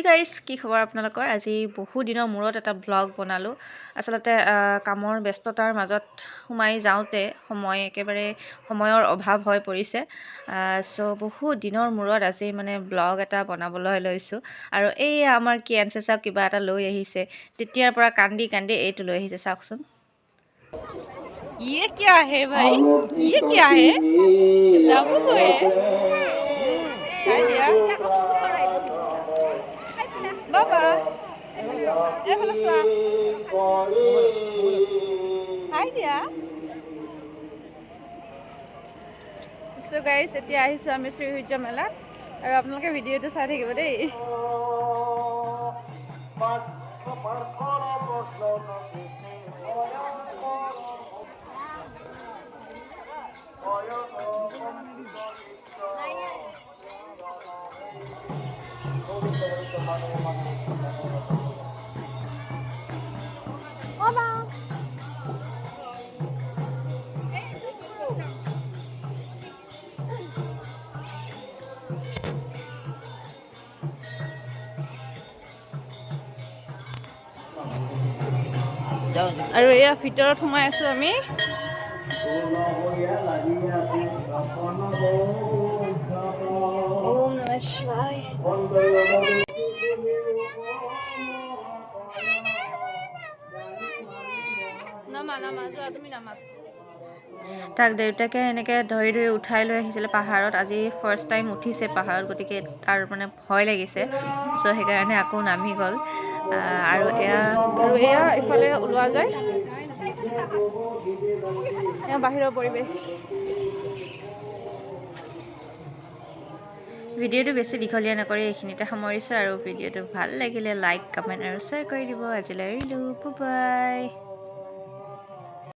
Hey guys, কি খবৰ আপোনালোকৰ? আজি বহু দিনৰ মূৰত এটা ব্লগ বনালোঁ। আচলতে কামৰ ব্যস্ততাৰ মাজত সোমাই যাওঁতে একেবাৰে সময়ৰ অভাৱ হৈ পৰিছে। বহু দিনৰ মূৰত আজি মানে ব্লগ এটা বনাবলৈ লৈছোঁ। আৰু এই আমাৰ কিয়ানছে চাওক কিবা এটা লৈ আহিছে। তেতিয়াৰ পৰা কান্দি কান্দি এইটো লৈ আহিছে, চাওকচোন। ये क्या है भाई? ये क्या है? लाबू को है? খাই দিয়া বাবা, এইফালে চোৱা, খাই দিয়া। চ' গাইজ, এতিয়া আহিছোঁ আমি শ্ৰীসূৰ্য মেলাত, আৰু আপোনালোকে ভিডিঅ'টো চাই থাকিব দেই। আৰু এয়া ভিতৰত সোমাই আছোঁ আমি। ওম নমঃ শিৱায়। নামা নামা, যোৱা তুমি নামা। তাক দেউতাকে এনেকৈ ধৰি ধৰি উঠাই লৈ আহিছিলে পাহাৰত। আজি ফাৰ্ষ্ট টাইম উঠিছে পাহাৰত, গতিকে তাৰ মানে ভয় লাগিছে। চ' সেইকাৰণে আকৌ নামি গ'ল। আৰু এয়া ইফালে ওলোৱা যায়, এয়া বাহিৰৰ পৰিৱেশ। ভিডিঅ'টো বেছি দীঘলীয়া নকৰি এইখিনিতে সামৰিছোঁ। আৰু ভিডিঅ'টো ভাল লাগিলে লাইক, কমেণ্ট আৰু শ্বেয়াৰ কৰি দিব। আজিলৈ এৰিলোঁ, বাই বাই।